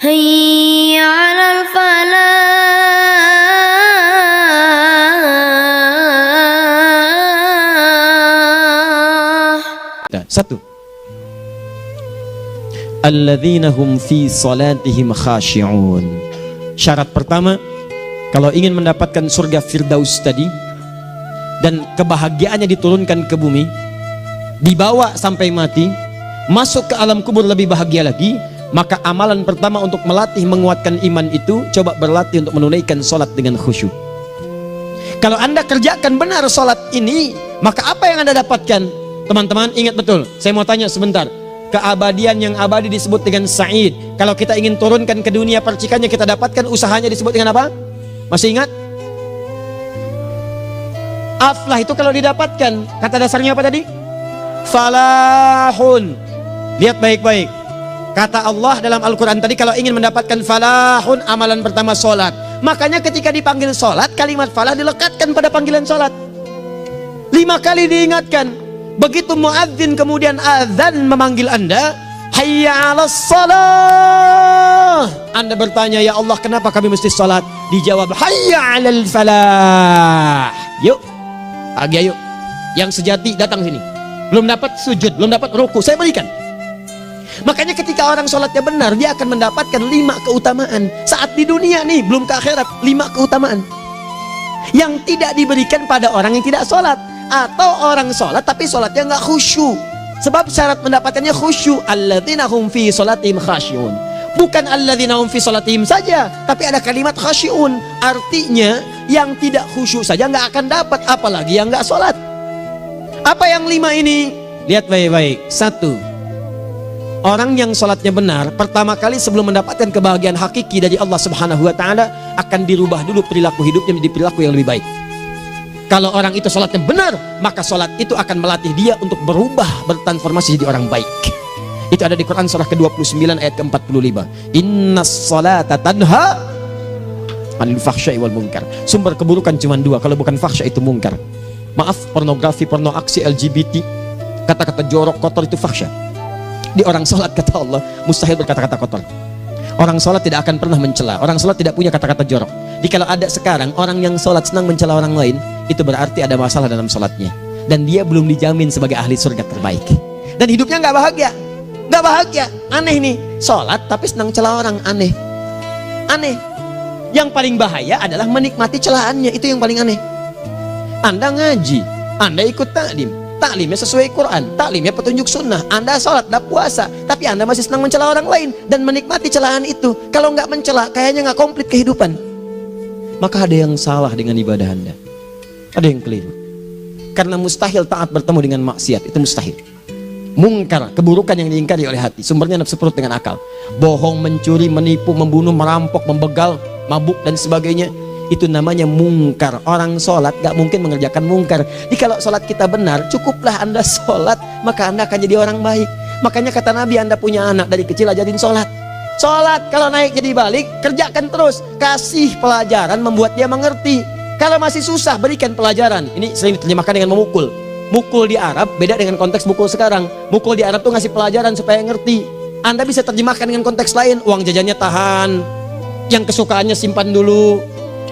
هيا على الفلاح. Satu. Alladzina hum fi salatihim khashi'un. Syarat pertama, kalau ingin mendapatkan surga Firdaus tadi dan kebahagiaannya diturunkan ke bumi, dibawa sampai mati, masuk ke alam kubur lebih bahagia lagi, maka amalan pertama untuk melatih menguatkan iman itu, coba berlatih untuk menunaikan sholat dengan khusyuk. Kalau Anda kerjakan benar sholat ini, maka apa yang Anda dapatkan? Teman-teman ingat betul, saya mau tanya sebentar. Keabadian yang abadi disebut dengan sa'id. Kalau kita ingin turunkan ke dunia percikannya kita dapatkan, usahanya disebut dengan apa? Masih ingat? Aflah itu kalau didapatkan, kata dasarnya apa tadi? Falahun. Lihat baik-baik. Kata Allah dalam Al-Quran tadi, kalau ingin mendapatkan falahun, amalan pertama sholat. Makanya ketika dipanggil sholat, kalimat falah dilekatkan pada panggilan sholat. 5 kali diingatkan. Begitu muadzin kemudian azan memanggil Anda, hayya 'alas shalah. Anda bertanya, ya Allah kenapa kami mesti sholat? Dijawab, hayya 'alal falah. Yuk, pagi yuk. Yang sejati datang sini. Belum dapat sujud, belum dapat ruku, saya berikan. Makanya ketika orang sholatnya benar, dia akan mendapatkan 5 keutamaan. Saat di dunia nih, belum ke akhirat, 5 keutamaan yang tidak diberikan pada orang yang tidak sholat. Atau orang sholat tapi sholatnya nggak khusyuk. Sebab syarat mendapatkannya khusyuk. Alladzina hum fi sholatihim khasyi'un. Bukan alladzina hum fi sholatihim saja, tapi ada kalimat khasyi'un. Artinya yang tidak khusyuk saja nggak akan dapat, apalagi yang nggak sholat. Apa yang 5 ini? Lihat baik-baik. 1. Orang yang sholatnya benar, pertama kali sebelum mendapatkan kebahagiaan hakiki dari Allah Subhanahu wa Ta'ala, akan dirubah dulu perilaku hidupnya menjadi perilaku yang lebih baik. Kalau orang itu sholatnya benar, maka sholat itu akan melatih dia untuk berubah, bertransformasi jadi orang baik. Itu ada di Quran surah ke-29 ayat ke-45. Innas sholata tanha anil fahsya'i wal munkar. Sumber keburukan cuma 2, kalau bukan fahsya itu munkar. Maaf, pornografi, porno aksi, LGBT, kata-kata jorok, kotor itu fahsya. Di orang sholat kata Allah, mustahil berkata-kata kotor. Orang sholat tidak akan pernah mencela. Orang sholat tidak punya kata-kata jorok. Jadi kalau ada sekarang orang yang sholat senang mencela orang lain, itu berarti ada masalah dalam sholatnya. Dan dia belum dijamin sebagai ahli surga terbaik. Dan hidupnya nggak bahagia. Nggak bahagia. Aneh nih. Sholat tapi senang celah orang. Aneh. Aneh. Yang paling bahaya adalah menikmati celahannya. Itu yang paling aneh. Anda ngaji. Anda ikut taklim. Taklimnya sesuai Quran, taklimnya petunjuk sunnah. Anda sholat, Anda puasa, tapi Anda masih senang mencela orang lain dan menikmati celahan itu. Kalau nggak mencela, kayaknya nggak komplit kehidupan. Maka ada yang salah dengan ibadah Anda. Ada yang keliru. Karena mustahil taat bertemu dengan maksiat, itu mustahil. Mungkar, keburukan yang diingkari oleh hati, sumbernya nafsu perut dengan akal. Bohong, mencuri, menipu, membunuh, merampok, membegal, mabuk dan sebagainya. Itu namanya mungkar. Orang sholat gak mungkin mengerjakan mungkar. Jadi kalau sholat kita benar, cukuplah Anda sholat, maka Anda akan jadi orang baik. Makanya kata Nabi, Anda punya anak dari kecil ajarin sholat. Sholat kalau naik jadi balik, kerjakan terus. Kasih pelajaran membuat dia mengerti. Kalau masih susah, berikan pelajaran. Ini sering diterjemahkan dengan memukul. Mukul di Arab beda dengan konteks mukul sekarang. Mukul di Arab tuh ngasih pelajaran supaya ngerti. Anda bisa terjemahkan dengan konteks lain. Uang jajannya tahan, yang kesukaannya simpan dulu.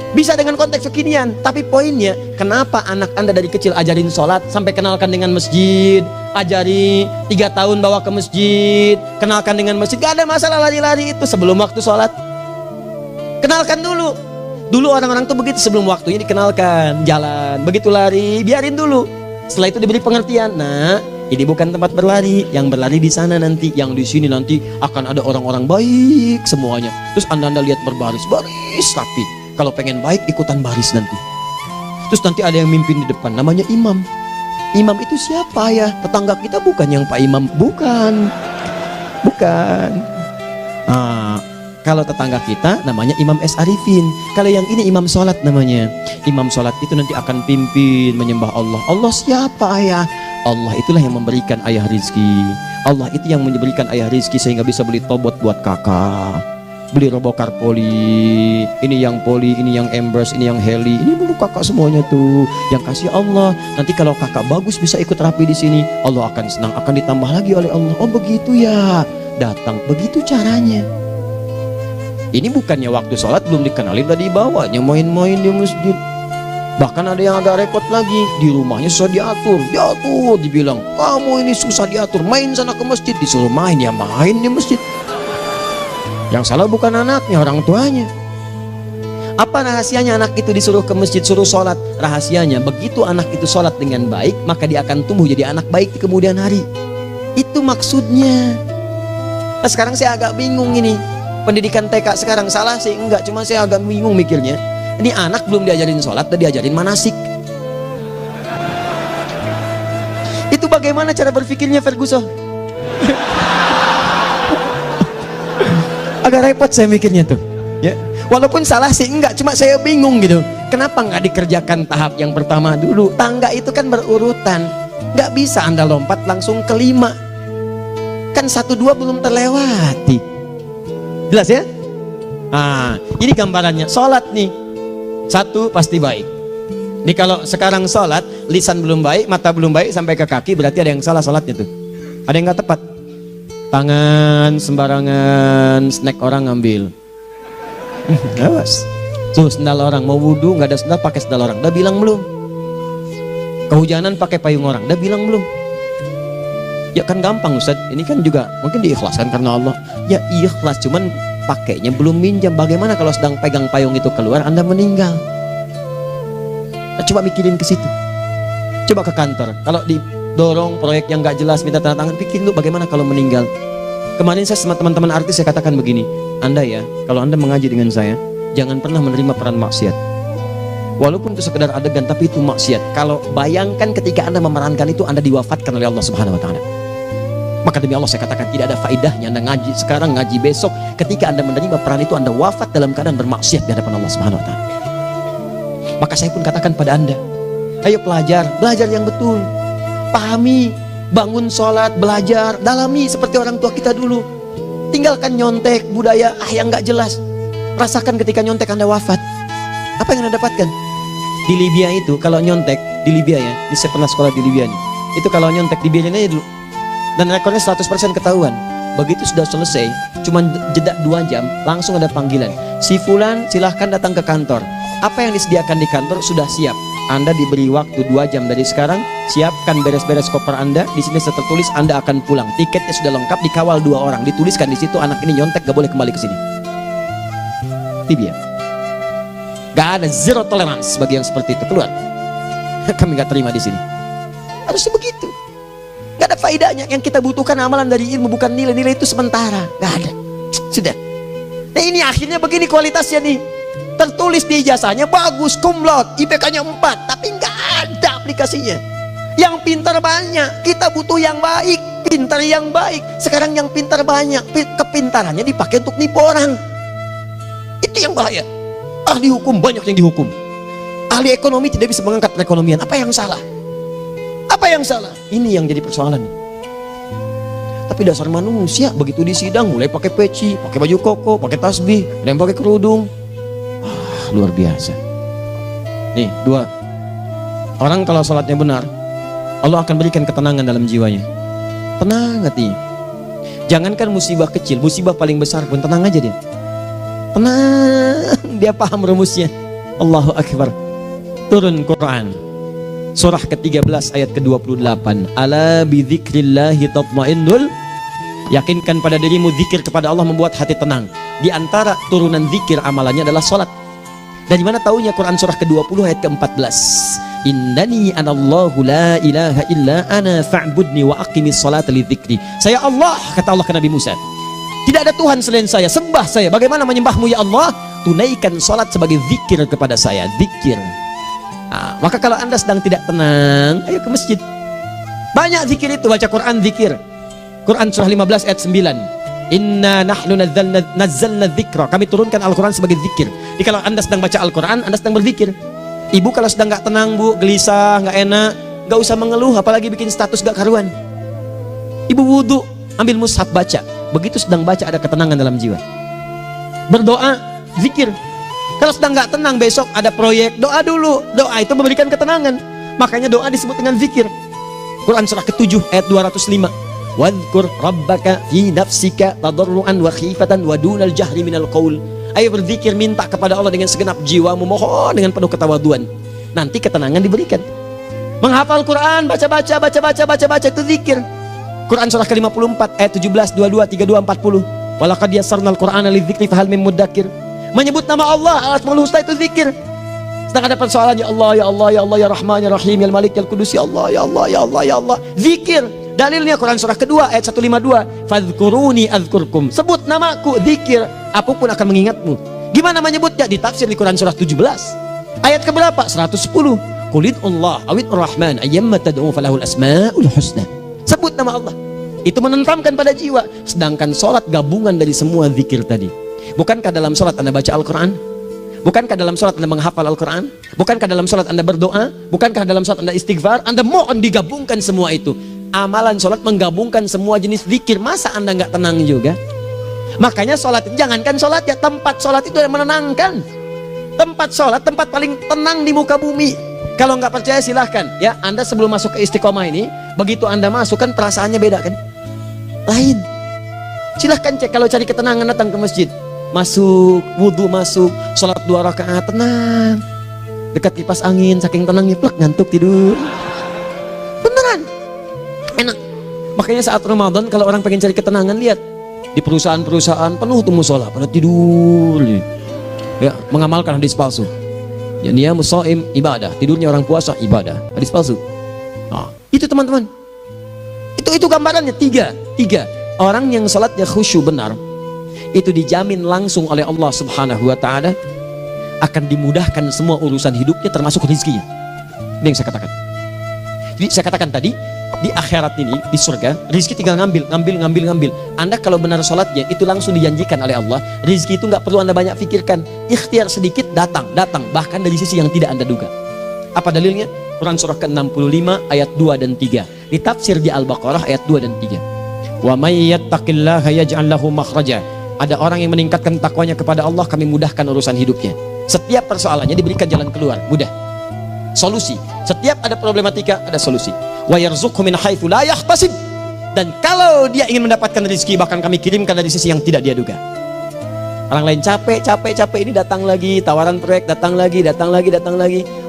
Bisa dengan konteks kekinian, tapi poinnya kenapa anak Anda dari kecil ajarin sholat, sampai kenalkan dengan masjid, ajari 3 tahun bawa ke masjid, kenalkan dengan masjid, gak ada masalah lari-lari itu sebelum waktu sholat. Kenalkan dulu. Dulu orang-orang tuh begitu, sebelum waktunya dikenalkan, jalan, begitu lari, biarin dulu. Setelah itu diberi pengertian, nah ini bukan tempat berlari, yang berlari di sana nanti, yang di sini nanti akan ada orang-orang baik semuanya. Terus Anda lihat berbaris-baris rapi. Kalau pengen baik, ikutan baris nanti. Terus nanti ada yang mimpin di depan, namanya imam. Imam itu siapa ya? Tetangga kita bukan yang Pak Imam, bukan. Bukan. Kalau tetangga kita namanya Imam S. Arifin. Kalau yang ini imam sholat namanya. Imam sholat itu nanti akan pimpin menyembah Allah. Allah siapa ya? Allah itulah yang memberikan ayah rizki. Allah itu yang memberikan ayah rizki sehingga bisa beli tobot buat kakak, beli robokar poli, ini yang poli, ini yang embers, ini yang heli, ini dulu kakak semuanya tuh yang kasih Allah. Nanti kalau kakak bagus bisa ikut rapi di sini, Allah akan senang, akan ditambah lagi oleh Allah. Oh begitu ya, datang begitu caranya. Ini bukannya waktu sholat belum dikenalin, udah dibawanya main-main di masjid. Bahkan ada yang agak repot lagi, di rumahnya susah diatur, dibilang kamu ini susah diatur, main sana ke masjid. Disuruh main, ya main di masjid. Yang salah bukan anaknya, orang tuanya. Apa rahasianya anak itu disuruh ke masjid, suruh sholat? Rahasianya, begitu anak itu sholat dengan baik, maka dia akan tumbuh jadi anak baik di kemudian hari. Itu maksudnya. Nah, sekarang saya agak bingung ini, pendidikan TK sekarang salah sih enggak, cuma saya agak bingung mikirnya. Ini anak belum diajarin sholat, udah diajarin manasik. Itu bagaimana cara berpikirnya Ferguson? Agak repot saya mikirnya tuh, ya. Walaupun salah sih enggak, cuma saya bingung gitu. Kenapa nggak dikerjakan tahap yang pertama dulu? Tangga itu kan berurutan, nggak bisa Anda lompat langsung ke 5. Kan 1, 2 belum terlewati. Jelas ya? Nah, ini gambarannya sholat nih. 1 pasti baik. Ini kalau sekarang sholat, lisan belum baik, mata belum baik, sampai ke kaki, berarti ada yang salah sholatnya tuh. Ada yang nggak tepat. Tangan sembarangan, snack orang ngambil. Awas. Tuh sendal orang, mau wudhu nggak ada sendal, pakai sendal orang. Udah bilang belum? Kehujanan pakai payung orang. Udah bilang belum? Ya kan gampang Ustaz. Ini kan juga mungkin diikhlaskan karena Allah. Ya ikhlas, cuman pakainya belum minjam. Bagaimana kalau sedang pegang payung itu keluar, Anda meninggal? Nah, coba mikirin ke situ. Coba ke kantor, kalau didorong proyek yang gak jelas, minta tanda tangan, pikirin lu bagaimana kalau meninggal. Kemarin saya sama teman-teman artis, saya katakan begini, Anda ya, kalau Anda mengaji dengan saya, jangan pernah menerima peran maksiat. Walaupun itu sekedar adegan, tapi itu maksiat. Kalau bayangkan ketika Anda memerankan itu, Anda diwafatkan oleh Allah Subhanahu wa Ta'ala. Maka demi Allah saya katakan, tidak ada faedahnya Anda ngaji sekarang, ngaji besok. Ketika Anda menerima peran itu, Anda wafat dalam keadaan bermaksiat di hadapan Allah Subhanahu wa Ta'ala. Maka saya pun katakan pada Anda, ayo belajar yang betul, pahami, bangun sholat, belajar, dalami seperti orang tua kita dulu. Tinggalkan nyontek, budaya yang gak jelas. Rasakan ketika nyontek Anda wafat, apa yang Anda dapatkan? Di Libya itu kalau nyontek, di Libya ya, di saya pernah sekolah di Libya nih, itu kalau nyontek dibiarin aja dulu, dan rekornya 100% ketahuan. Begitu sudah selesai, cuma jeda 2 jam, langsung ada panggilan, si fulan silahkan datang ke kantor. Apa yang disediakan di kantor sudah siap. Anda diberi waktu 2 jam dari sekarang, siapkan beres-beres koper Anda. Di sini tertulis Anda akan pulang. Tiketnya sudah lengkap, dikawal 2 orang. Dituliskan di situ anak ini nyontek gak boleh kembali ke sini. Libya. Gak ada, zero tolerance bagi yang seperti itu, keluar. Kami gak terima di sini. Harusnya begitu. Gak ada faedahnya. Yang kita butuhkan amalan dari ilmu, bukan nilai-nilai itu sementara. Gak ada. Sudah. Nah ini akhirnya begini kualitasnya nih. Tertulis di ijazahnya bagus, cum laude, IPK-nya 4, tapi nggak ada aplikasinya. Yang pintar banyak, kita butuh yang baik, pintar yang baik. Sekarang yang pintar banyak, kepintarannya dipakai untuk nipu orang. Itu yang bahaya. Ahli hukum banyak yang dihukum. Ahli ekonomi tidak bisa mengangkat perekonomian. Apa yang salah? Apa yang salah? Ini yang jadi persoalan. Tapi dasar manusia, begitu di sidang mulai pakai peci, pakai baju koko, pakai tasbih, ada yang pakai kerudung. Luar biasa. Nih 2, orang kalau sholatnya benar, Allah akan berikan ketenangan dalam jiwanya. Tenang hati. Jangankan musibah kecil, musibah paling besar pun tenang aja dia. Tenang, dia paham rumusnya. Allahu Akbar. Turun Quran surah ke-13 ayat ke-28. Ala bidzikrillahi tatmainnul. Yakinkan pada dirimu, zikir kepada Allah membuat hati tenang. Di antara turunan zikir amalannya adalah sholat. Dari mana taunya? Quran surah ke-20 ayat ke-14. Innani anallahu la ilaha illa ana fa'budni wa aqimis salata li dzikri. Saya Allah, kata Allah ke Nabi Musa. Tidak ada Tuhan selain saya, sembah saya. Bagaimana menyembahmu ya Allah? Tunaikan salat sebagai zikir kepada saya, zikir. Nah, maka kalau Anda sedang tidak tenang, ayo ke masjid. Banyak zikir itu, baca Quran zikir. Quran surah 15 ayat 9. Inna nahnu nazzalna dzikra. Kami turunkan Al-Quran sebagai zikir. Jadi kalau Anda sedang baca Al-Quran, Anda sedang berzikir. Ibu kalau sedang gak tenang, Bu, gelisah, gak enak, gak usah mengeluh, apalagi bikin status gak karuan. Ibu wudhu, ambil mushaf baca. Begitu sedang baca ada ketenangan dalam jiwa. Berdoa, zikir. Kalau sedang gak tenang, besok ada proyek, doa dulu. Doa itu memberikan ketenangan. Makanya doa disebut dengan zikir. Quran surah ke-7 ayat 205. Wadhkur rabbaka fi nafsika tadarruan wa khifatan wa dunal jahri minal qaul Ayo berzikir, minta kepada Allah dengan segenap jiwamu, mohon dengan penuh ketawaduan. Nanti ketenangan diberikan. Menghafal Quran, baca itu zikir. Quran surah ke-54 ayat 17, 22, 32, 40. Walaqad yassarnal Qur'ana lidzikri fahal mim mudzakir. Menyebut nama Allah, Al-Asmaul Husna itu zikir. Sedang ada persoalan, ya Allah, ya Allah, ya Allah, ya Rahman, ya Rahim, ya Malik, ya Qudus, ya Allah, ya Allah, ya Allah, ya Allah. Zikir. Dalilnya Quran surah kedua ayat 152. Fadhkuruni adzkurkum. Sebut namaku, zikir. Apapun akan mengingatmu. Gimana menyebutnya? Ditafsir di Quran surah 17. Ayat keberapa? 110. Qulid Allah awid Rahman ayyamma tad'u falahul asmaul husna. Sebut nama Allah. Itu menentamkan pada jiwa. Sedangkan sholat gabungan dari semua zikir tadi. Bukankah dalam sholat Anda baca Al-Quran? Bukankah dalam sholat Anda menghafal Al-Quran? Bukankah dalam sholat Anda berdoa? Bukankah dalam sholat Anda istighfar? Anda mohon digabungkan semua itu. Amalan sholat menggabungkan semua jenis zikir. Masa Anda nggak tenang juga? Makanya sholat, jangankan sholat ya, tempat sholat itu yang menenangkan. Tempat sholat, tempat paling tenang di muka bumi. Kalau nggak percaya silahkan ya, Anda sebelum masuk ke Istiqomah ini, begitu Anda masuk kan perasaannya beda kan, lain. Silahkan cek, kalau cari ketenangan datang ke masjid, masuk wudhu, masuk sholat 2 rakaat tenang, dekat kipas angin, saking tenangnya plek ngantuk tidur, beneran enak. Makanya saat Ramadan kalau orang pengen cari ketenangan, lihat di perusahaan-perusahaan penuh tuh musola pada tidur ya, mengamalkan hadis palsu. Ya, dia musaim ibadah, tidurnya orang puasa ibadah, hadis palsu. Nah, itu teman-teman, itu gambarannya. Tiga orang yang salatnya khusyuk benar, itu dijamin langsung oleh Allah Subhanahu Wa Taala akan dimudahkan semua urusan hidupnya, termasuk rezekinya. Ini yang saya katakan. Jadi saya katakan tadi, di akhirat ini, di surga, rezeki tinggal ngambil. Anda kalau benar sholatnya, itu langsung dijanjikan oleh Allah. Rezeki itu nggak perlu Anda banyak pikirkan. Ikhtiar sedikit, datang. Bahkan dari sisi yang tidak Anda duga. Apa dalilnya? Quran surah ke-65 ayat 2 dan 3. Ditafsir di Al-Baqarah ayat 2 dan 3. Wa may yattaqillaha yaj'al lahu makhraja. Ada orang yang meningkatkan takwanya kepada Allah, kami mudahkan urusan hidupnya. Setiap persoalannya diberikan jalan keluar, mudah. Solusi. Setiap ada problematika, ada solusi. Wa yarzuqhu min haitsu la yahtasib. Dan kalau dia ingin mendapatkan rezeki, bahkan kami kirimkan dari sisi yang tidak dia duga. Orang lain capek ini datang lagi, tawaran proyek datang lagi.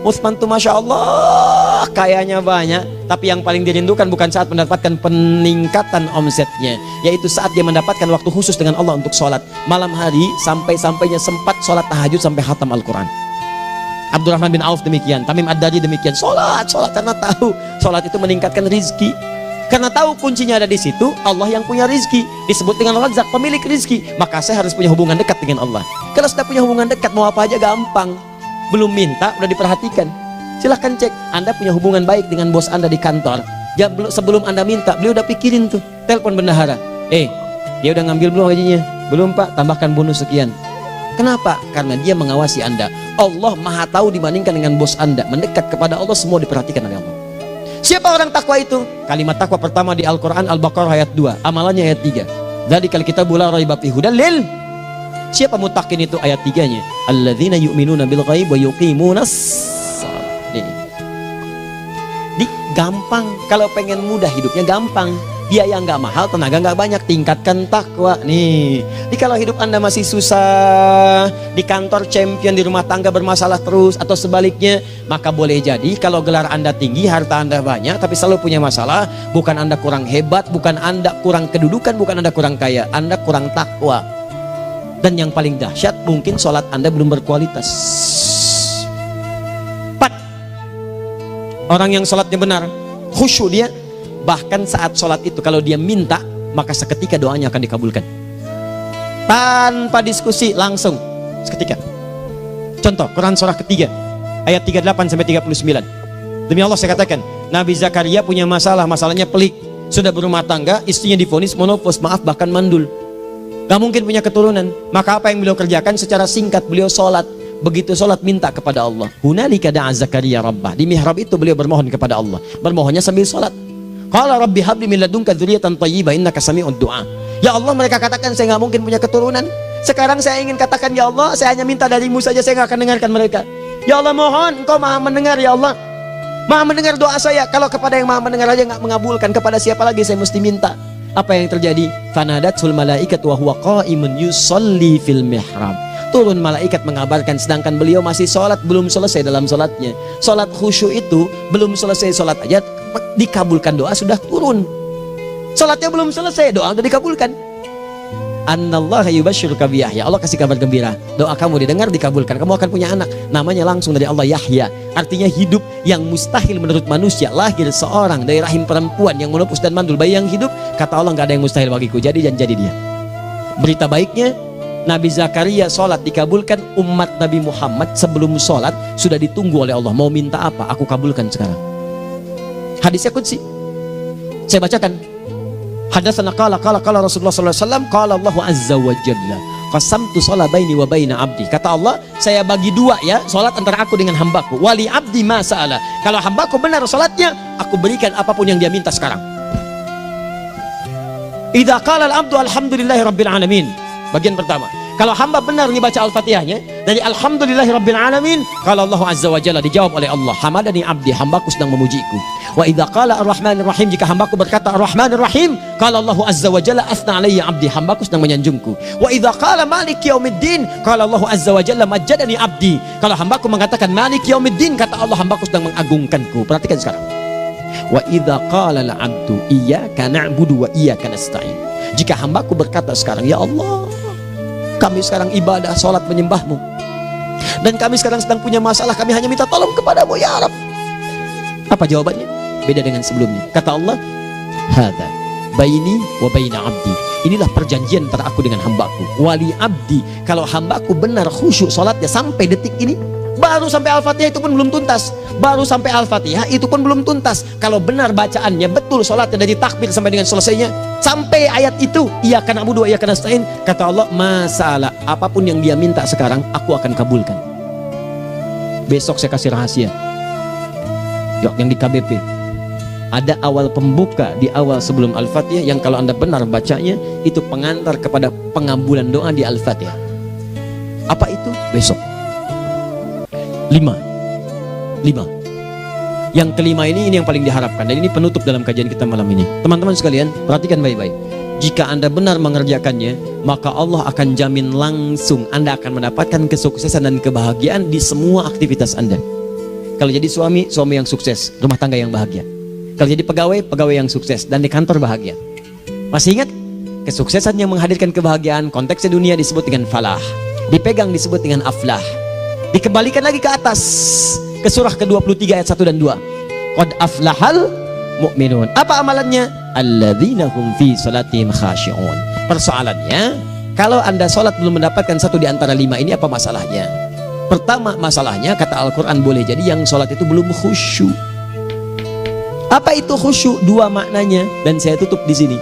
Utsman tuh Masya Allah kayanya banyak, tapi yang paling dirindukan bukan saat mendapatkan peningkatan omsetnya, yaitu saat dia mendapatkan waktu khusus dengan Allah untuk sholat malam hari, sampai-sampainya sempat sholat tahajud sampai khatam Al-Quran. Abdurrahman bin Auf demikian, Tamim Ad-Dari demikian. Sholat karena tahu sholat itu meningkatkan rizki. Karena tahu kuncinya ada di situ. Allah yang punya rizki, disebut dengan Razzaq, pemilik rizki. Maka saya harus punya hubungan dekat dengan Allah. Kalau sudah punya hubungan dekat, mau apa aja gampang. Belum minta udah diperhatikan. Silahkan cek, Anda punya hubungan baik dengan bos Anda di kantor. Ya, sebelum Anda minta, beliau udah pikirin tuh, telepon bendahara, dia udah ngambil belum gajinya? Belum Pak, tambahkan bonus sekian. Kenapa? Karena dia mengawasi Anda. Allah maha tahu dibandingkan dengan bos Anda. Mendekat kepada Allah, semua diperhatikan oleh Allah. Siapa orang takwa itu? Kalimat takwa pertama di Al-Quran Al-Baqarah ayat 2, amalannya ayat 3. Dzalikal kitabu la raiba fihi hudal lil. Siapa mutakin itu? Ayat 3-nya. Alladzina yu'minuna bil ghaib wa yuqimunas shalah. Gampang. Kalau pengen mudah hidupnya gampang. Biaya nggak mahal, tenaga nggak banyak, tingkatkan takwa nih. Jadi kalau hidup Anda masih susah, di kantor champion, di rumah tangga bermasalah terus, atau sebaliknya, maka boleh jadi kalau gelar Anda tinggi, harta Anda banyak, tapi selalu punya masalah. Bukan Anda kurang hebat, bukan Anda kurang kedudukan, bukan Anda kurang kaya, Anda kurang takwa. Dan yang paling dahsyat, mungkin sholat Anda belum berkualitas. 4. Orang yang sholatnya benar, khusyuk dia. Bahkan saat sholat itu kalau dia minta, maka seketika doanya akan dikabulkan. Tanpa diskusi, langsung seketika. Contoh, Quran surah ketiga ayat 38-39. Demi Allah saya katakan, Nabi Zakaria punya masalahnya pelik. Sudah berumah tangga, istrinya divonis monopos, maaf bahkan mandul, gak mungkin punya keturunan. Maka apa yang beliau kerjakan? Secara singkat beliau sholat. Begitu sholat minta kepada Allah. Hunalika da'a Zakaria rabbah. Di mihrab itu beliau bermohon kepada Allah. Bermohonnya sambil sholat. Qala rabbi habli min ladunka dzurriyyatan thayyibah innaka sami'ud du'a. Ya Allah, mereka katakan saya nggak mungkin punya keturunan. Sekarang saya ingin katakan, ya Allah, saya hanya minta darimu saja, saya nggak akan dengarkan mereka. Ya Allah, mohon Engkau maha mendengar, ya Allah. Maha mendengar doa saya. Kalau kepada yang maha mendengar aja nggak mengabulkan, kepada siapa lagi saya mesti minta? Apa yang terjadi? Fanadatul malaikat wa huwa qa'imun yusalli fil mihrab. turun malaikat mengabarkan, sedangkan beliau masih sholat, belum selesai dalam sholatnya. Sholat khusyuk itu belum selesai sholat aja dikabulkan, doa sudah turun. Sholatnya belum selesai, doa sudah dikabulkan. Annallaha yubashshiruka bi Yahya, Allah kasih kabar gembira, doa kamu didengar, dikabulkan, kamu akan punya anak, namanya langsung dari Allah Yahya, artinya hidup yang mustahil menurut manusia. Lahir seorang dari rahim perempuan yang menepus dan mandul, bayi yang hidup, kata Allah nggak ada yang mustahil bagiku, jadi dan jadi dia. Berita baiknya, Nabi Zakaria sholat dikabulkan. Umat Nabi Muhammad sebelum sholat sudah ditunggu oleh Allah, mau minta apa aku kabulkan sekarang. Hadisnya qudsi, saya bacakan. Hadatsana qala Rasulullah sallallahu alaihi wasallam, qala Allah azza wa jalla, qasamtu shalah baini wa baina abdi. Kata Allah, saya bagi dua ya, salat antara aku dengan hambaku. Wali abdi ma sa'ala. Kalau hambaku benar salatnya, aku berikan apapun yang dia minta sekarang. Idza qala al-abdu alhamdulillahi rabbil alamin. Bagian pertama, kalau hamba benar dibaca Al-Fatihahnya dari alhamdulillahi rabbil alamin, kalau Allah azza wa jalla dijawab oleh Allah, hamadani abdi, hambaku sedang memujiku. Wa idza qala ar-rahmanir rahim, jika hambaku berkata ar-rahmanir rahim, kalau Allah azza wa jalla athna alayya abdi, hambaku sedang menyanjungku. Wa idza qala maliki yaumiddin, kalau Allah azza wa jalla majjadani abdi, kalau hambaku mengatakan maliki yaumiddin, kata Allah hambaku sedang mengagungkanku. Perhatikan sekarang. Wa idza qala al-'abdu iyyaka na'budu wa iyyaka nasta'in, jika hambaku berkata sekarang, ya Allah, kami sekarang ibadah, sholat menyembahmu, dan kami sekarang sedang punya masalah, kami hanya minta tolong kepadamu ya Rabb. Apa jawabannya? Beda dengan sebelumnya. Kata Allah, hadza baini wa baina abdi, inilah perjanjian antara aku dengan hambaku. Wali abdi, kalau hambaku benar khusyuk sholatnya sampai detik ini, baru sampai Al-Fatihah itu pun belum tuntas, baru sampai Al-Fatihah itu pun belum tuntas. Kalau benar bacaannya betul, sholatnya dari takbir sampai dengan selesainya, sampai ayat itu, iyyaka na'budu wa iyyaka nasta'in, kata Allah, masalah apapun yang dia minta sekarang aku akan kabulkan. Besok saya kasih rahasia yang di KBP, ada awal pembuka di awal sebelum Al-Fatihah yang kalau anda benar bacanya itu pengantar kepada pengabulan doa di Al-Fatihah. Apa itu? Besok. 5. Yang kelima ini yang paling diharapkan, dan ini penutup dalam kajian kita malam ini. Teman-teman sekalian, perhatikan baik-baik. Jika anda benar mengerjakannya, maka Allah akan jamin langsung anda akan mendapatkan kesuksesan dan kebahagiaan di semua aktivitas anda. Kalau jadi suami yang sukses, rumah tangga yang bahagia. Kalau jadi pegawai yang sukses, dan di kantor bahagia. Masih ingat? Kesuksesan yang menghadirkan kebahagiaan, konteksnya dunia disebut dengan falah, dipegang disebut dengan aflah. Dikembalikan lagi ke atas, ke surah ke-23 ayat 1 dan 2. Qad aflahal mu'minun. Apa amalannya? Alladzina hum fi salatihim khashi'un. Persoalannya, kalau anda sholat belum mendapatkan satu di antara 5 ini, apa masalahnya? Pertama masalahnya, kata Al-Quran, boleh jadi yang sholat itu belum khusyuk. Apa itu khusyuk? 2 maknanya, dan saya tutup di sini.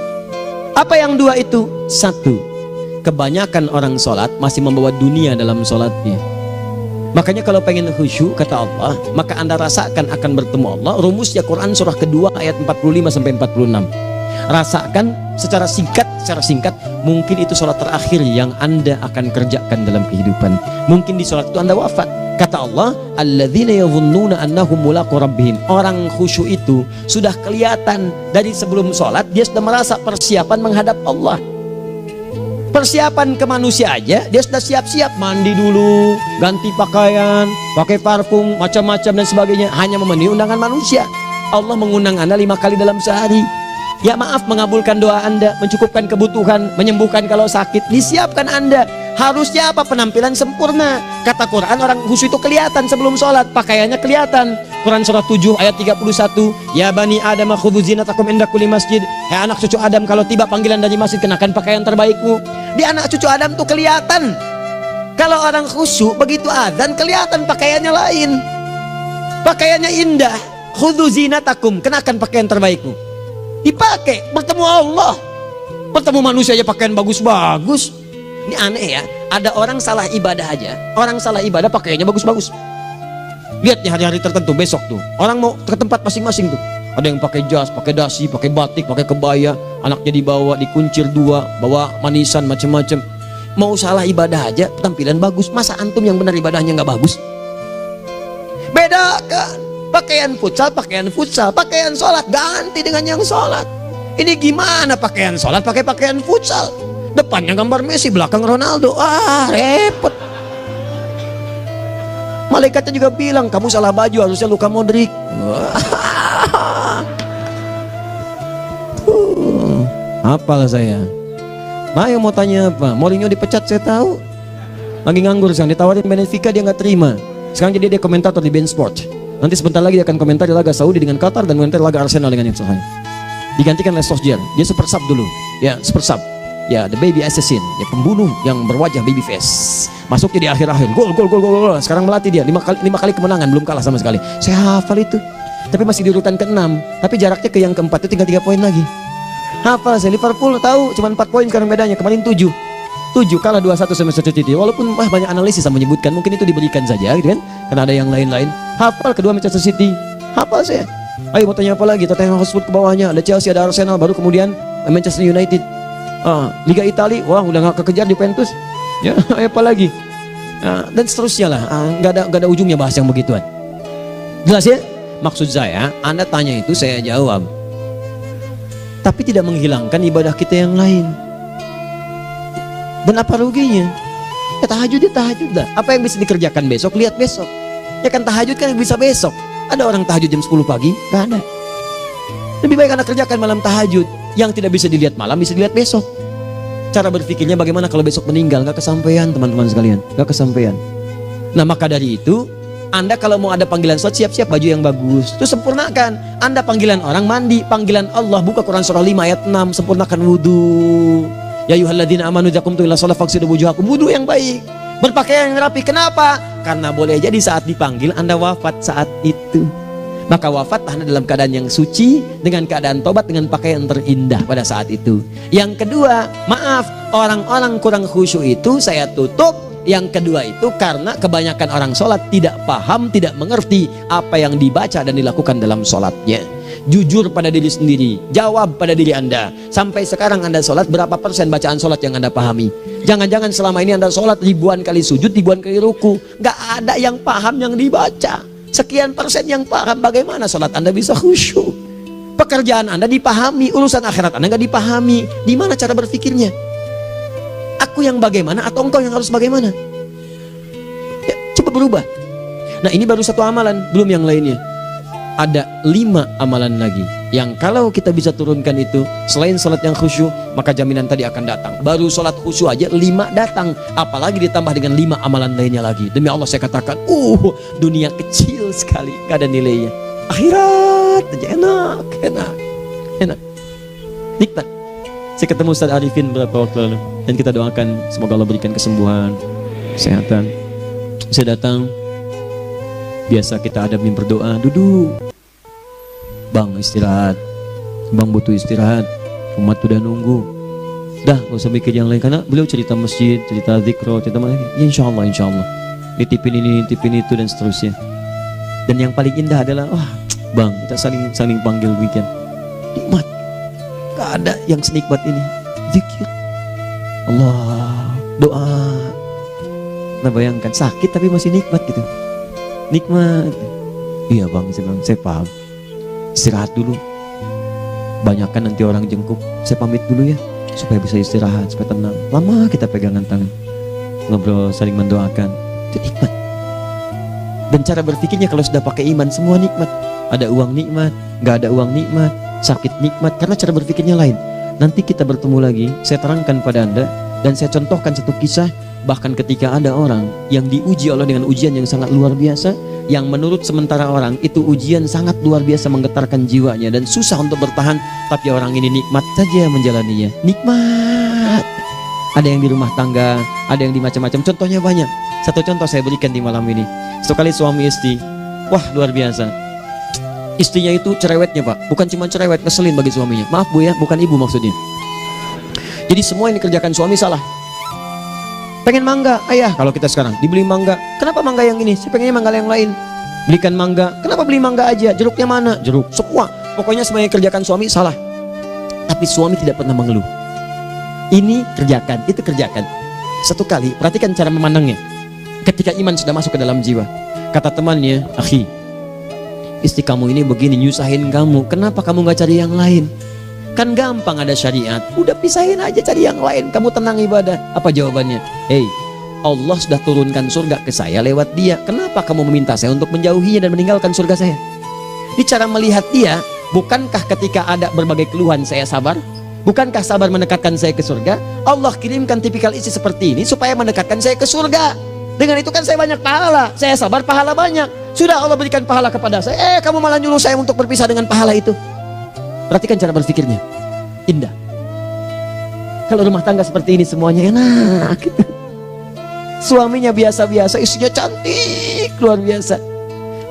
Apa yang 2 itu? 1, kebanyakan orang sholat masih membawa dunia dalam sholatnya. Makanya kalau pengen khusyuk, kata Allah, maka anda rasakan akan bertemu Allah. Rumusnya Quran surah kedua ayat 45 sampai 46. Rasakan secara singkat, mungkin itu sholat terakhir yang anda akan kerjakan dalam kehidupan. Mungkin di sholat itu anda wafat. Kata Allah, alladzina yadhunnuna annahum mulaqu rabbihim. Orang khusyuk itu sudah kelihatan dari sebelum sholat, dia sudah merasa persiapan menghadap Allah. Persiapan ke manusia aja, dia sudah siap-siap, mandi dulu, ganti pakaian, pakai parfum, macam-macam dan sebagainya, hanya memenuhi undangan manusia. Allah mengundang anda 5 kali dalam sehari. Ya maaf, mengabulkan doa anda, mencukupkan kebutuhan, menyembuhkan kalau sakit, disiapkan anda. Harusnya apa? Penampilan sempurna. Kata Quran, orang khusyuk itu kelihatan sebelum sholat, pakaiannya kelihatan. Quran surah 7 ayat 31, ya bani Adam khudhu zinatakum inda kulli masjid. Hai anak cucu Adam, kalau tiba panggilan dari masjid, kenakan pakaian terbaikmu. Di anak cucu Adam tuh kelihatan. Kalau orang khusyuk, begitu adzan kelihatan pakaiannya lain, pakaiannya indah. Khudhu zinatakum, kenakan pakaian terbaikmu. Dipakai bertemu Allah, bertemu manusia aja pakaian bagus-bagus. Ini aneh ya, ada orang salah ibadah aja, orang salah ibadah pakaiannya bagus-bagus. Lihat nih hari-hari tertentu, besok tuh orang mau ke tempat masing-masing tuh, ada yang pakai jas, pakai dasi, pakai batik, pakai kebaya, anaknya dibawa, dikuncir 2, bawa manisan macam-macam. Mau salah ibadah aja tampilan bagus. Masa antum yang benar ibadahnya nggak bagus? Bedakan pakaian futsal, pakaian sholat ganti dengan yang sholat. Ini gimana pakaian sholat pakai pakaian futsal? Depannya gambar Messi, belakang Ronaldo. Repot. Malaikatnya juga bilang, kamu salah baju, harusnya Luka Modric. Apalah saya. Ayo mau tanya apa? Mourinho dipecat saya tahu. Lagi nganggur sekarang, ditawarin Benfica dia nggak terima. Sekarang jadi dia komentator di beIN Sport. Nanti sebentar lagi dia akan komentari laga Saudi dengan Qatar dan komentari laga Arsenal dengan yang Sahih. Digantikan oleh Solskjaer. Dia super sub dulu. Ya, super sub. Ya, the baby assassin, ya pembunuh yang berwajah baby face. Masuknya di akhir-akhir. Gol. Sekarang melatih dia 5 kali kemenangan, belum kalah sama sekali. Saya hafal itu. Tapi masih di urutan ke-6. Tapi jaraknya ke yang keempat itu tinggal 3 poin lagi. Hafal saya. Liverpool tahu cuma 4 poin sekarang bedanya. Kemarin 7 kalah 2-1 sama Manchester City. Walaupun banyak analisis yang menyebutkan mungkin itu diberikan saja gitu kan. Karena ada yang lain-lain. Hafal kedua Manchester City. Hafal saya. Ayo mau tanya apa lagi? Tottenham Hotspur ke bawahnya. Ada Chelsea, ada Arsenal, baru kemudian Manchester United. Liga Italia, wah udah gak kekejar Juventus. Ya, apa lagi? Dan seterusnya lah. Gak ada ujungnya bahas yang begituan. Jelas ya? Maksud saya, Anda tanya itu saya jawab. Tapi tidak menghilangkan ibadah kita yang lain. Dan apa ruginya? Ya tahajud lah. Apa yang bisa dikerjakan besok, lihat besok. Ya kan tahajud kan bisa besok. Ada orang tahajud jam 10 pagi? Gak ada. Lebih baik Anda kerjakan malam tahajud. Yang tidak bisa dilihat malam, bisa dilihat besok. Cara berpikirnya bagaimana kalau besok meninggal? Gak kesampaian teman-teman sekalian. Gak kesampaian. Nah maka dari itu, Anda kalau mau ada panggilan sholat, siap-siap baju yang bagus. Terus sempurnakan. Anda panggilan orang mandi, panggilan Allah, buka Quran surah 5 ayat 6, sempurnakan wudhu. Ya ayyuhalladzina amanu idza qumtum ila shalah faghsilu wujuhakum, wudhu yang baik. Berpakaian yang rapi. Kenapa? Karena boleh jadi saat dipanggil Anda wafat saat itu. Maka wafat Anda dalam keadaan yang suci, dengan keadaan tobat, dengan pakaian terindah pada saat itu. Yang kedua, maaf, orang-orang kurang khusyuk itu saya tutup. Yang kedua itu karena kebanyakan orang sholat tidak paham, tidak mengerti apa yang dibaca dan dilakukan dalam sholatnya. Jujur pada diri sendiri, jawab pada diri Anda. Sampai sekarang Anda sholat, berapa persen bacaan sholat yang Anda pahami? Jangan-jangan selama ini Anda sholat ribuan kali sujud, ribuan kali ruku, gak ada yang paham yang dibaca. Sekian persen yang paham. Bagaimana sholat Anda bisa khusyuk? Pekerjaan Anda dipahami, urusan akhirat Anda gak dipahami. Di mana cara berpikirnya? Aku yang bagaimana atau engkau yang harus bagaimana? Ya, coba berubah. Nah ini baru satu amalan, belum yang lainnya. Ada 5 amalan lagi yang kalau kita bisa turunkan itu, selain sholat yang khusyuk, maka jaminan tadi akan datang. Baru sholat khusyuk aja 5 datang, apalagi ditambah dengan 5 amalan lainnya lagi. Demi Allah saya katakan, dunia kecil sekali, gak ada nilainya. Akhirat aja enak, nikmat. Saya ketemu Ustaz Arifin beberapa waktu lalu, dan kita doakan semoga Allah berikan kesembuhan, kesehatan. Saya datang, biasa kita adamin berdoa, duduk. Bang istirahat, bang butuh istirahat, umat udah nunggu. Dah gak usah mikir yang lain, karena beliau cerita masjid, cerita zikro, cerita mana. Ya, insya Allah nitipin ini, nitipin itu dan seterusnya. Dan yang paling indah adalah, bang kita saling panggil weekend. Nikmat, gak ada yang senikmat ini. Zikir Allah, doa. Nah bayangkan sakit tapi masih nikmat gitu. Nikmat. Iya bang, saya paham. Istirahat dulu. Banyakkan nanti orang jengkuk. Saya pamit dulu ya, supaya bisa istirahat, supaya tenang. Lama kita pegangan tangan, ngobrol, saling mendoakan. Itu nikmat. Dan cara berpikirnya kalau sudah pakai iman, semua nikmat. Ada uang nikmat, gak ada uang nikmat, sakit nikmat. Karena cara berpikirnya lain. Nanti kita bertemu lagi, saya terangkan pada Anda, dan saya contohkan satu kisah. Bahkan ketika ada orang yang diuji Allah dengan ujian yang sangat luar biasa, yang menurut sementara orang itu ujian sangat luar biasa menggetarkan jiwanya dan susah untuk bertahan, tapi orang ini nikmat saja menjalaninya. Nikmat. Ada yang di rumah tangga, ada yang di macam-macam. Contohnya banyak. Satu contoh saya berikan di malam ini. Sekali suami istri, wah luar biasa. Istrinya itu cerewetnya Pak, bukan cuma cerewet, ngeselin bagi suaminya. Maaf Bu ya, bukan ibu maksudnya. Jadi semua yang dikerjakan suami salah. Pengen mangga, ayah kalau kita sekarang dibeli mangga. Kenapa mangga yang ini? Saya pengennya mangga yang lain. Belikan mangga. Kenapa beli mangga aja? Jeruknya mana? Jeruk. Semua. Pokoknya semua yang kerjakan suami salah. Tapi suami tidak pernah mengeluh. Ini kerjakan, itu kerjakan. Satu kali, perhatikan cara memandangnya. Ketika iman sudah masuk ke dalam jiwa, kata temannya, akhi, istri kamu ini begini nyusahin kamu. Kenapa kamu gak cari yang lain? Kan gampang ada syariat. Udah pisahin aja, cari yang lain. Kamu tenang ibadah. Apa jawabannya? Hei, Allah sudah turunkan surga ke saya lewat dia. Kenapa kamu meminta saya untuk menjauhinya dan meninggalkan surga saya? Ini cara melihat dia. Bukankah ketika ada berbagai keluhan saya sabar? Bukankah sabar mendekatkan saya ke surga? Allah kirimkan tipikal istri seperti ini supaya mendekatkan saya ke surga. Dengan itu kan saya banyak pahala. Saya sabar, pahala banyak. Sudah Allah berikan pahala kepada saya, kamu malah nyuruh saya untuk berpisah dengan pahala itu. Perhatikan cara berpikirnya, indah. Kalau rumah tangga seperti ini semuanya enak gitu. Suaminya biasa-biasa, istrinya cantik luar biasa.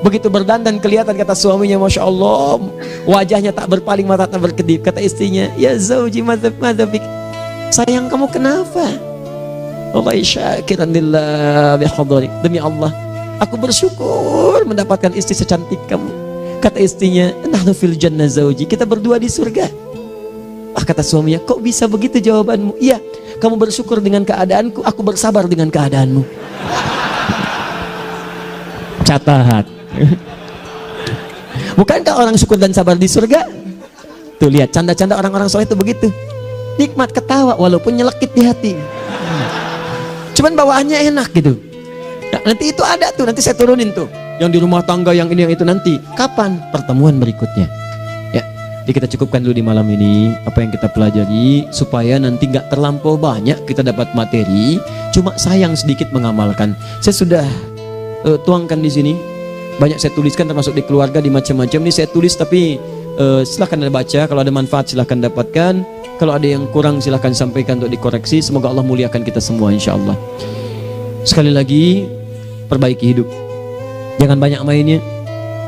Begitu berdandan kelihatan kata suaminya, Masya Allah, wajahnya tak berpaling, mata tak berkedip. Kata istrinya, ya zauji madhabik, sayang kamu kenapa? Wallahi syakiran lillah bihadari, demi Allah aku bersyukur mendapatkan istri secantik kamu. Kata istrinya, nahnu fil jannah zauji, kita berdua di surga. Kata suaminya, kok bisa begitu jawabanmu? Iya, kamu bersyukur dengan keadaanku, aku bersabar dengan keadaanmu. Catat. Bukankah orang syukur dan sabar di surga? Tuh lihat, canda-canda orang-orang soleh itu begitu. Nikmat ketawa walaupun nyelekit di hati. Cuman bawaannya enak gitu. Nah, nanti itu ada tuh, nanti saya turunin tuh. Yang di rumah tangga, yang ini, yang itu nanti. Kapan? Pertemuan berikutnya. Ya, jadi kita cukupkan dulu di malam ini apa yang kita pelajari supaya nanti nggak terlampau banyak kita dapat materi. Cuma sayang sedikit mengamalkan. Saya sudah tuangkan di sini. Banyak saya tuliskan termasuk di keluarga, di macam-macam. Ini saya tulis tapi silahkan Anda baca. Kalau ada manfaat silahkan dapatkan. Kalau ada yang kurang silahkan sampaikan untuk dikoreksi. Semoga Allah muliakan kita semua insya Allah. Sekali lagi, perbaiki hidup. Jangan banyak mainnya.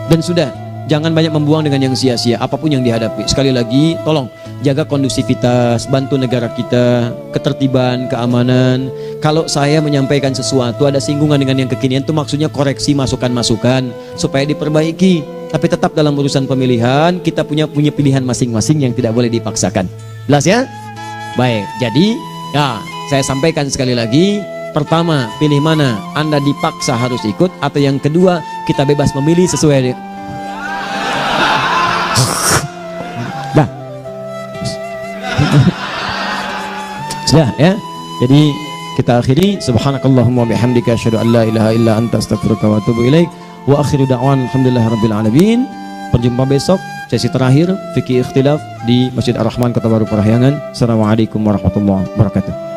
Dan sudah, jangan banyak membuang dengan yang sia-sia apapun yang dihadapi. Sekali lagi, tolong jaga kondusivitas, bantu negara kita, ketertiban, keamanan. Kalau saya menyampaikan sesuatu ada singgungan dengan yang kekinian, itu maksudnya koreksi masukan-masukan supaya diperbaiki. Tapi tetap dalam urusan pemilihan kita punya pilihan masing-masing yang tidak boleh dipaksakan. Jelas ya? Baik, jadi ya saya sampaikan sekali lagi. Pertama, pilih mana? Anda dipaksa harus ikut, atau yang kedua, kita bebas memilih sesuai. Dah. Sudah ya. Jadi kita akhiri. Subhanakallahumma bihamdika asyhadu an la ilaha illa anta astaghfiruka wa atubu ilaik. Wa akhiru da'wan alhamdulillahirabbil alamin. Berjumpa besok sesi terakhir fikih ikhtilaf di Masjid Ar-Rahman Kota Baru Parahyangan. Assalamualaikum warahmatullahi wabarakatuh.